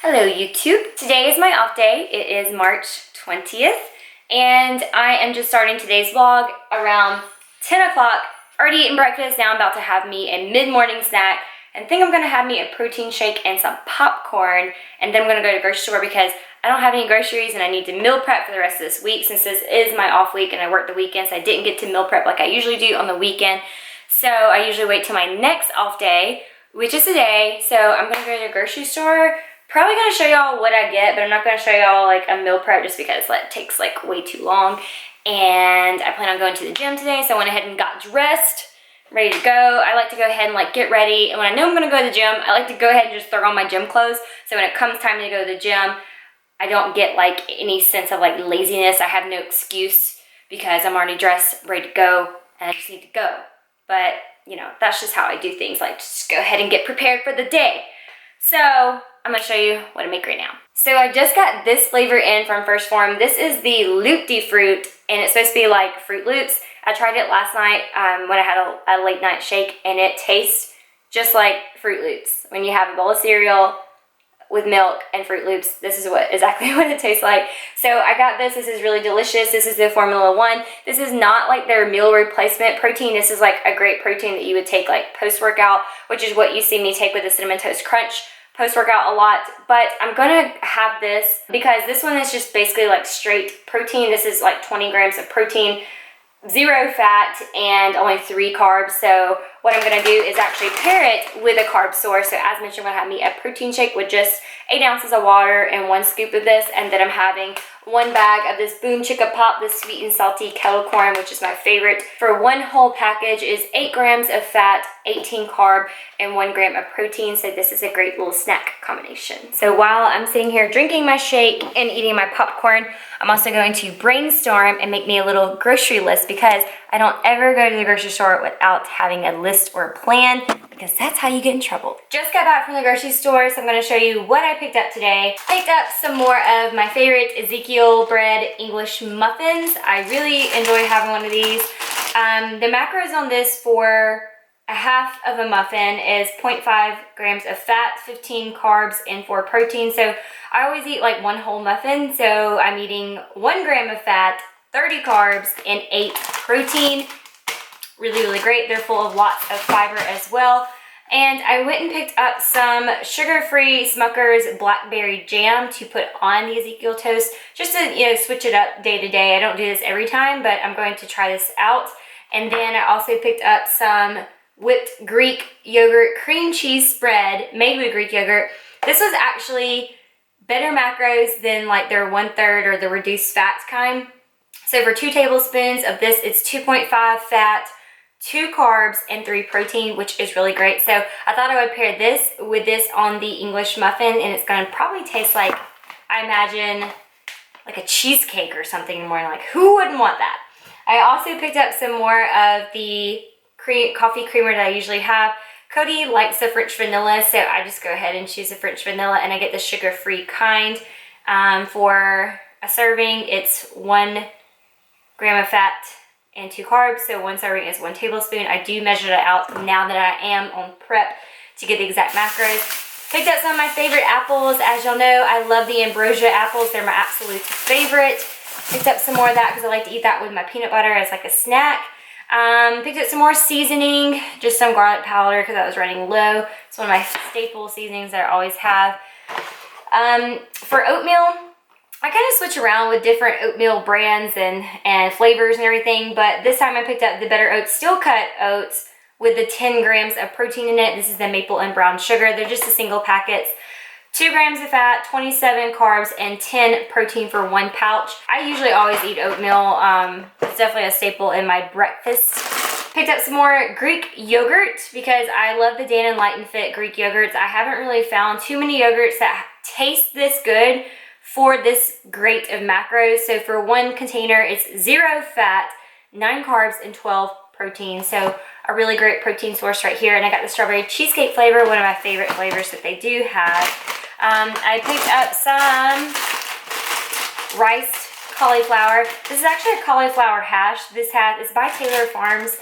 Hello YouTube. Today is my off day. It is March 20th and I am just starting today's vlog around 10 o'clock. Already eaten breakfast. Now I'm about to have me a mid-morning snack and think I'm going to have me a protein shake and some popcorn, and then I'm going to go to the grocery store because I don't have any groceries and I need to meal prep for the rest of this week since this is my off week and I work the weekends. I didn't get to meal prep like I usually do on the weekend. So I usually wait till my next off day, which is today. So I'm going to go to the grocery store. Probably going to show y'all what I get, but I'm not going to show y'all like a meal prep just because it takes like way too long. And I plan on going to the gym today, so I went ahead and got dressed, ready to go. I like to go ahead and like get ready, and when I know I'm going to go to the gym, I like to go ahead and just throw on my gym clothes. So when it comes time to go to the gym, I don't get like any sense of like laziness. I have no excuse because I'm already dressed, ready to go, and I just need to go. But you know, that's just how I do things. Like just go ahead and get prepared for the day. So I'm going to show you what I make right now. So I just got this flavor in from Phorm. This is the Loop-de-Fruit, and it's supposed to be like Fruit Loops. I tried it last night when I had a late night shake, and it tastes just like Fruit Loops. When you have a bowl of cereal with milk and Fruit Loops, this is exactly what it tastes like. So I got this. This is really delicious. This is the Formula 1. This is not like their meal replacement protein. This is like a great protein that you would take like post-workout, which is what you see me take with the Cinnamon Toast Crunch post-workout a lot. But I'm gonna have this because this one is just basically like straight protein. This is like 20 grams of protein, 0 fat, and only 3 carbs. So what I'm gonna do is actually pair it with a carb source. So as mentioned, I'm gonna have me a protein shake with just 8 ounces of water and 1 scoop of this, and then I'm having 1 bag of this Boom Chicka Pop, this sweet and salty kettle corn, which is my favorite. For 1 whole package is 8 grams of fat, 18 carb, and 1 gram of protein. So this is a great little snack combination. So while I'm sitting here drinking my shake and eating my popcorn, I'm also going to brainstorm and make me a little grocery list because I don't ever go to the grocery store without having a list or a plan, because that's how you get in trouble. Just got back from the grocery store, so I'm going to show you what I picked up today. Picked up some more of my favorite Ezekiel bread English muffins. I really enjoy having one of these. The macros on this for a half of a muffin is 0.5 grams of fat, 15 carbs, and 4 protein. So I always eat like 1 whole muffin, so I'm eating 1 gram of fat, 30 carbs, and 8 protein. Really, really great. They're full of lots of fiber as well. And I went and picked up some sugar-free Smucker's blackberry jam to put on the Ezekiel toast, just to switch it up day to day. I don't do this every time, but I'm going to try this out. And then I also picked up some whipped Greek yogurt cream cheese spread made with Greek yogurt. This was actually better macros than like their 1/3 or the reduced fats kind. So for 2 tablespoons of this, it's 2.5 fat, 2 carbs, and 3 protein, which is really great. So I thought I would pair this with this on the English muffin, and it's going to probably taste like, I imagine, like a cheesecake or something in the morning. Like, who wouldn't want that? I also picked up some more of the coffee creamer that I usually have. Cody likes the French vanilla, so I just go ahead and choose the French vanilla, and I get the sugar-free kind. For a serving, it's 1 gram of fat and 2 carbs, so 1 serving is 1 tablespoon. I do measure that out now that I am on prep to get the exact macros. Picked up some of my favorite apples. As y'all know, I love the ambrosia apples. They're my absolute favorite. Picked up some more of that because I like to eat that with my peanut butter as like a snack. Picked up some more seasoning, just some garlic powder because I was running low. It's one of my staple seasonings that I always have. For oatmeal, I kind of switch around with different oatmeal brands and flavors and everything, but this time I picked up the Better Oats Steel Cut Oats with the 10 grams of protein in it. This is the maple and brown sugar. They're just the single packets. 2 grams of fat, 27 carbs, and 10 protein for 1 pouch. I usually always eat oatmeal. It's definitely a staple in my breakfast. Picked up some more Greek yogurt because I love the Dan and Light and Fit Greek yogurts. I haven't really found too many yogurts that taste this good for this great of macros. So for 1 container, it's 0 fat, 9 carbs, and 12 protein. So a really great protein source right here. And I got the strawberry cheesecake flavor, one of my favorite flavors that they do have. I picked up some riced cauliflower. This is actually a cauliflower hash. It's by Taylor Farms.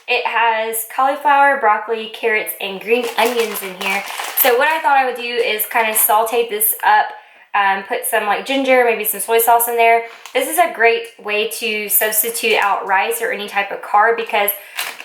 It has cauliflower, broccoli, carrots, and green onions in here. So what I thought I would do is kind of saute this up, put some like ginger, maybe some soy sauce in there. This is a great way to substitute out rice or any type of carb because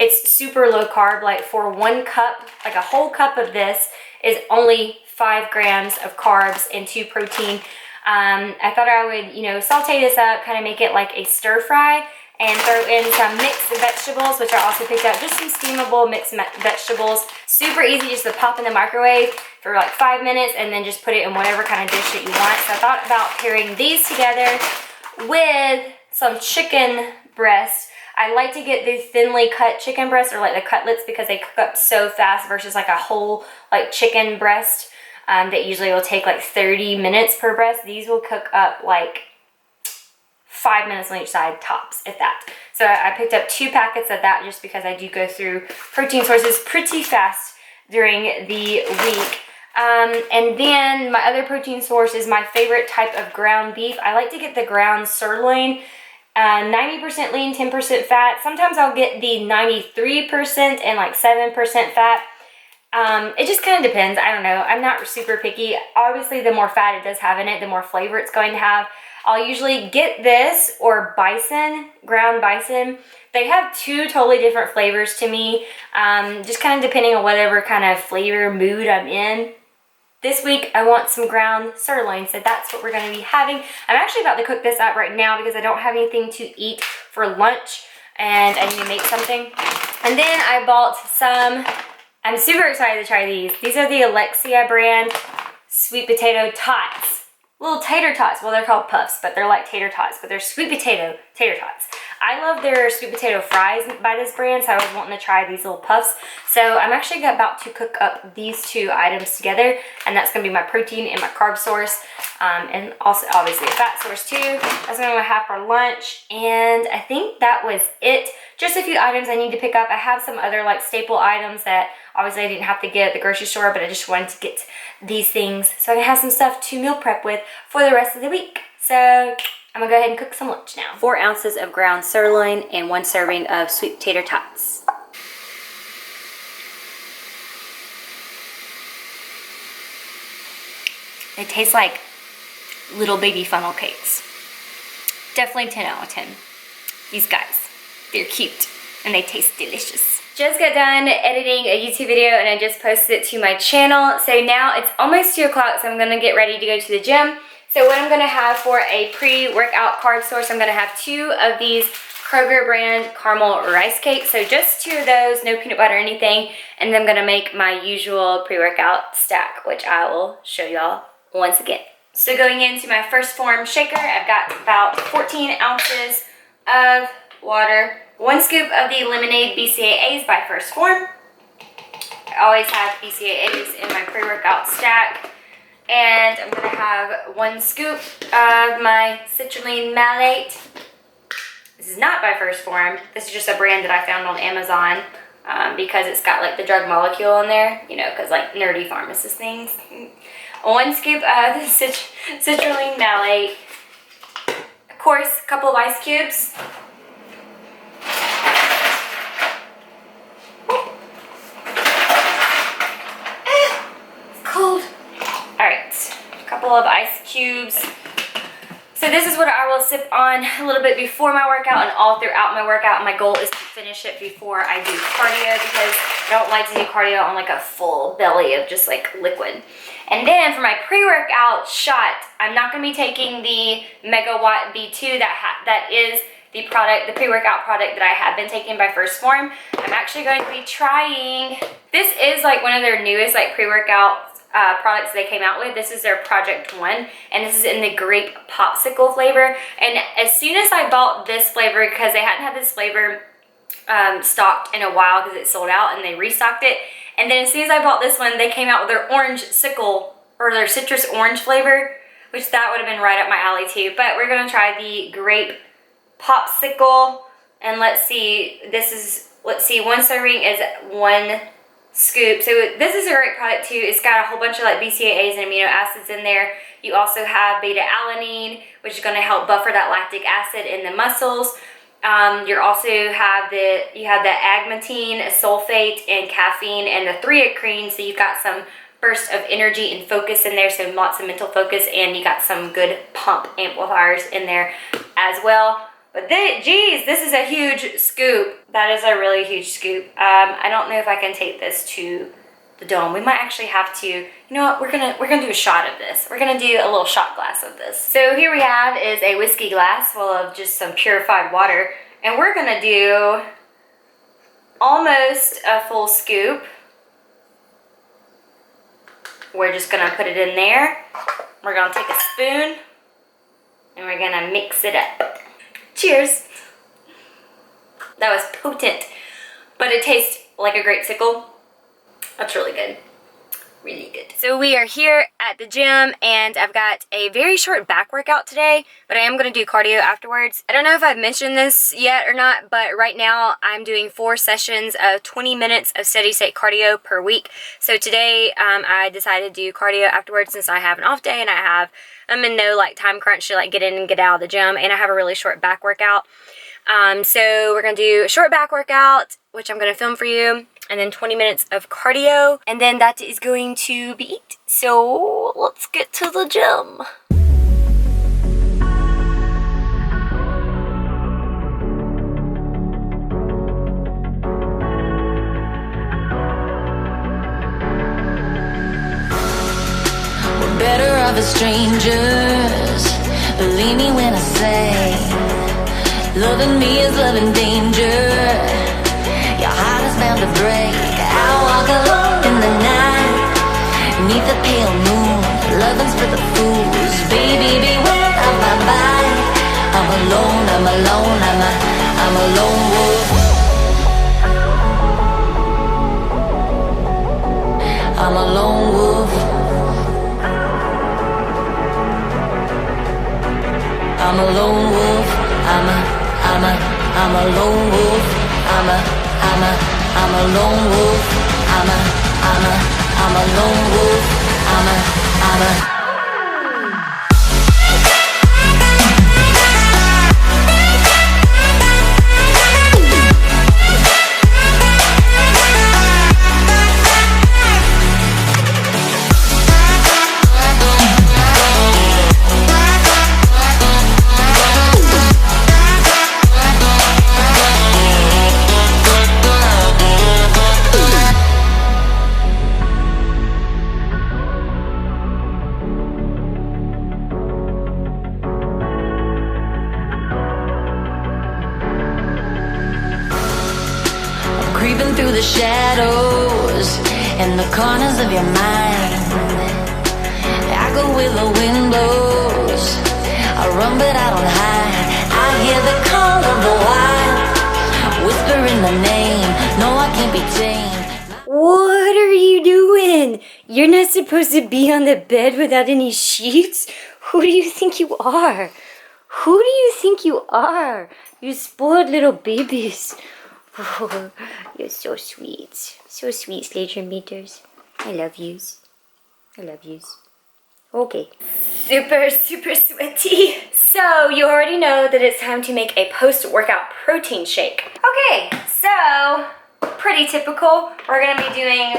it's super low carb. Like for 1 cup, like a whole cup of this is only 5 grams of carbs and 2 protein. I thought I would, you know, saute this up, kind of make it like a stir fry, and throw in some mixed vegetables, which I also picked up, just some steamable mixed vegetables. Super easy just to pop in the microwave for like 5 minutes and then just put it in whatever kind of dish that you want. So I thought about pairing these together with some chicken breast. I like to get the thinly cut chicken breast or like the cutlets because they cook up so fast versus like a whole like chicken breast that usually will take like 30 minutes per breast. These will cook up like 5 minutes on each side tops, if that. So I picked up 2 packets of that just because I do go through protein sources pretty fast during the week. And then my other protein source is my favorite type of ground beef. I like to get the ground sirloin, 90% lean, 10% fat. Sometimes I'll get the 93% and like 7% fat. It just kind of depends. I don't know. I'm not super picky. Obviously, the more fat it does have in it, the more flavor it's going to have. I'll usually get this or bison, ground bison. They have 2 totally different flavors to me, just kind of depending on whatever kind of flavor mood I'm in. This week, I want some ground sirloin, so that's what we're going to be having. I'm actually about to cook this up right now because I don't have anything to eat for lunch, and I need to make something. And then I bought some, I'm super excited to try these. These are the Alexia brand sweet potato tots. Little tater tots. Well, they're called puffs, but they're like tater tots, but they're sweet potato tater tots. I love their sweet potato fries by this brand, so I was wanting to try these little puffs. So I'm actually about to cook up these 2 items together, and that's going to be my protein and my carb source, and also obviously a fat source too. That's what I'm going to have for lunch, and I think that was it. Just a few items I need to pick up. I have some other like staple items that obviously I didn't have to get at the grocery store, but I just wanted to get these things so I can have some stuff to meal prep with for the rest of the week. So I'm gonna go ahead and cook some lunch now. 4 ounces of ground sirloin and 1 serving of sweet potato tots. They taste like little baby funnel cakes. Definitely 10 out of 10. These guys, they're cute and they taste delicious. Just got done editing a YouTube video and I just posted it to my channel. So now it's almost 2 o'clock, so I'm gonna get ready to go to the gym. So what I'm gonna have for a pre-workout carb source, I'm gonna have 2 of these Kroger brand caramel rice cakes. So just 2 of those, no peanut butter or anything. And then I'm gonna make my usual pre-workout stack, which I will show y'all once again. So going into my first Phorm shaker, I've got about 14 ounces of water, 1 scoop of the lemonade BCAAs by Phorm. I always have BCAAs in my pre-workout stack. And I'm gonna have 1 scoop of my citrulline malate. This is not by Phorm. This is just a brand that I found on Amazon because it's got like the drug molecule in there, you know, because like nerdy pharmacist things. 1 scoop of the citrulline malate. Of course, a couple of ice cubes. Couple of ice cubes. So this is what I will sip on a little bit before my workout and all throughout my workout. My goal is to finish it before I do cardio because I don't like to do cardio on like a full belly of just like liquid. And then for my pre-workout shot, I'm not going to be taking the Megawatt B2 that is the product, the pre-workout product that I have been taking by Phorm. I'm actually going to be trying, this is like one of their newest like pre-workout products they came out with. This is their Project 1, and this is in the grape popsicle flavor. And as soon as I bought this flavor, because they hadn't had this flavor stocked in a while because it sold out and they restocked it, and then as soon as I bought this one, they came out with their orange sickle, or their citrus orange flavor, which that would have been right up my alley too. But we're gonna try the grape popsicle, and let's see, this is, let's see, 1 serving is 1 scoop. So this is a great product too. It's got a whole bunch of like BCAAs and amino acids in there. You also have beta alanine, which is going to help buffer that lactic acid in the muscles. You also have the agmatine, sulfate, and caffeine, and the threacrine. So you've got some burst of energy and focus in there, so lots of mental focus, and you got some good pump amplifiers in there as well. But geez, this is a huge scoop. That is a really huge scoop. I don't know if I can take this to the dome. We might actually have to, you know what, we're gonna do a shot of this. We're gonna do a little shot glass of this. So here we have is a whiskey glass full of just some purified water, and we're gonna do almost a full scoop. We're just gonna put it in there. We're gonna take a spoon and we're gonna mix it up. Cheers. That was potent, but it tastes like a grapesicle. That's really good. Really good. So we are here at the gym, and I've got a very short back workout today, but I am going to do cardio afterwards. I don't know if I've mentioned this yet or not, but right now I'm doing 4 sessions of 20 minutes of steady state cardio per week. So today I decided to do cardio afterwards since I have an off day and I'm in no like time crunch to like get in and get out of the gym, and I have a really short back workout. So we're going to do a short back workout, which I'm going to film for you, and then 20 minutes of cardio, and then that is going to be it. So let's get to the gym. We're better off as strangers. Believe me when I say, loving me is loving danger. Your heart is bound to break. I walk alone in the night, neath the pale moon. Loving's for the fools. Baby, beware of my mind. I'm alone, I'm alone, I'm a lone wolf. I'm a lone wolf. I'm a lone wolf. I'm a lone wolf. I'm a lone wolf. I'm a lone wolf. Creeping through the shadows and the corners of your mind. I go where the wind blows. I run but I don't hide. I hear the call of the wild, whispering the name. No, I can't be tamed. What are you doing? You're not supposed to be on the bed without any sheets. Who do you think you are? Who do you think you are? You spoiled little babies. Oh, you're so sweet. So sweet, Slater Meters. I love yous. I love yous. Okay. Super, super sweaty. So, you already know that it's time to make a post-workout protein shake. Okay, so, pretty typical. We're going to be doing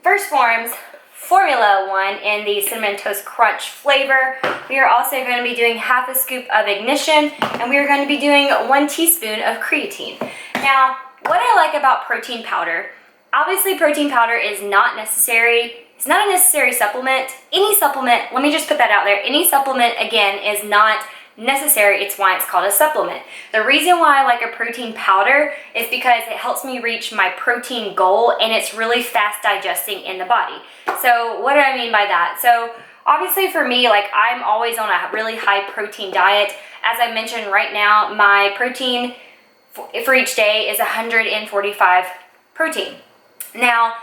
Phorm's Formula 1 in the Cinnamon Toast Crunch flavor. We are also going to be doing half a scoop of Ignition, and we are going to be doing 1 teaspoon of creatine. Now, what I like about protein powder, obviously protein powder is not necessary. It's not a necessary supplement. Any supplement, let me just put that out there, any supplement, again, is not necessary. It's why it's called a supplement. The reason why I like a protein powder is because it helps me reach my protein goal, and it's really fast digesting in the body. So what do I mean by that? So obviously for me, like, I'm always on a really high protein diet. As I mentioned, right now, my protein for each day is 145 protein. Now,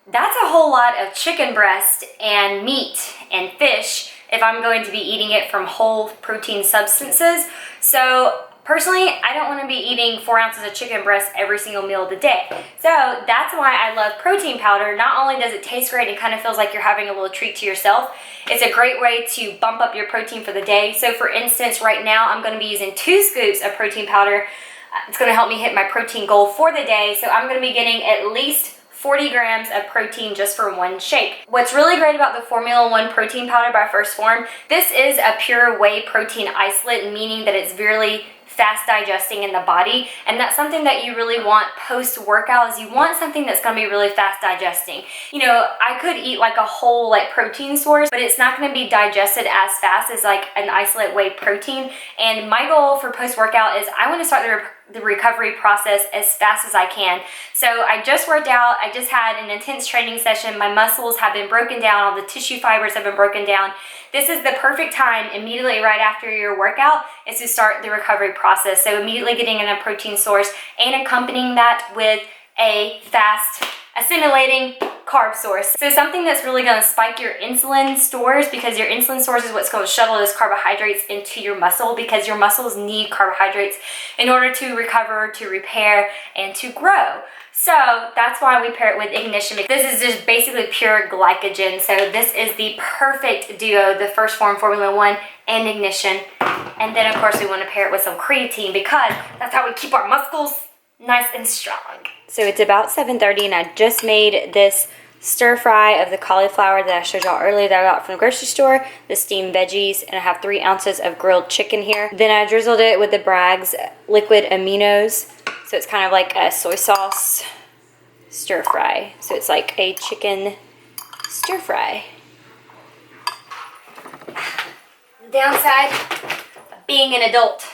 that's a whole lot of chicken breast and meat and fish if I'm going to be eating it from whole protein substances. So personally, I don't want to be eating 4 ounces of chicken breast every single meal of the day. So that's why I love protein powder. Not only does it taste great, it kind of feels like you're having a little treat to yourself. It's a great way to bump up your protein for the day. So for instance, right now I'm going to be using 2 scoops of protein powder. It's going to help me hit my protein goal for the day. So I'm going to be getting at least 40 grams of protein just for one shake. What's really great about the Formula 1 protein powder by Phorm, this is a pure whey protein isolate, meaning that it's really fast digesting in the body, and that's something that you really want post-workout, is you want something that's going to be really fast digesting. You know, I could eat like a whole like protein source, but it's not going to be digested as fast as like an isolate whey protein. And my goal for post-workout is I want to start the recovery process as fast as I can. So I just worked out, I just had an intense training session, my muscles have been broken down, all the tissue fibers have been broken down. This is the perfect time immediately right after your workout is to start the recovery process. So immediately getting in a protein source and accompanying that with a fast assimilating carb source. So something that's really going to spike your insulin stores, because your insulin stores is what's going to shuttle those carbohydrates into your muscle, because your muscles need carbohydrates in order to recover, to repair, and to grow. So that's why we pair it with Ignition. This is just basically pure glycogen. So this is the perfect duo, the Phorm Formula 1 and Ignition. And then of course we want to pair it with some creatine, because that's how we keep our muscles nice and strong. So it's about 7:30 and I just made this stir fry of the cauliflower that I showed y'all earlier that I got from the grocery store, the steamed veggies, and I have 3 ounces of grilled chicken here. Then I drizzled it with the Bragg's liquid aminos. So it's kind of like a soy sauce stir fry. So it's like a chicken stir fry. The downside of being an adult,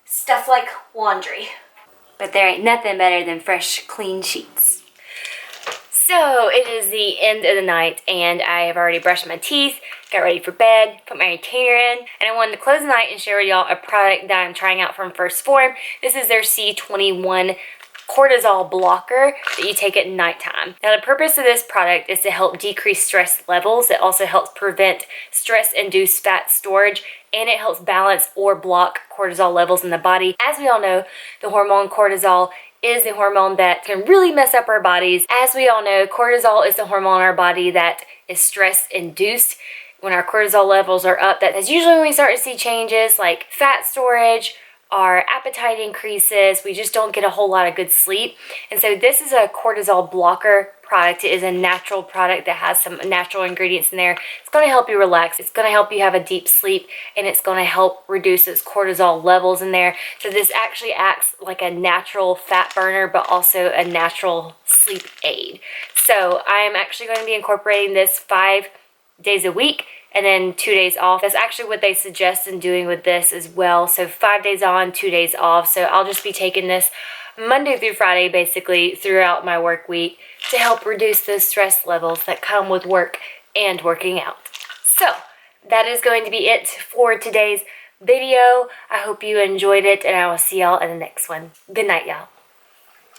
stuff like laundry. But there ain't nothing better than fresh, clean sheets. So it is the end of the night and I have already brushed my teeth, got ready for bed, put my retainer in, and I wanted to close the night and share with y'all a product that I'm trying out from Phorm. This is their C21 cortisol blocker that you take at nighttime. Now the purpose of this product is to help decrease stress levels. It also helps prevent stress-induced fat storage, and it helps balance or block cortisol levels in the body. As we all know, the hormone cortisol is the hormone that can really mess up our bodies. As we all know, cortisol is the hormone in our body that is stress-induced. When our cortisol levels are up, that is usually when we start to see changes like fat storage, our appetite increases, we just don't get a whole lot of good sleep. And so this is a cortisol blocker product. It is a natural product that has some natural ingredients in there. It's going to help you relax. It's going to help you have a deep sleep, and it's going to help reduce those cortisol levels in there. So this actually acts like a natural fat burner, but also a natural sleep aid. So I'm actually going to be incorporating this 5 days a week and then 2 days off. That's actually what they suggest in doing with this as well. So 5 days on, 2 days off. So I'll just be taking this Monday through Friday basically throughout my work week to help reduce those stress levels that come with work and working out. So that is going to be it for today's video. I hope you enjoyed it, and I will see y'all in the next one. Good night, y'all.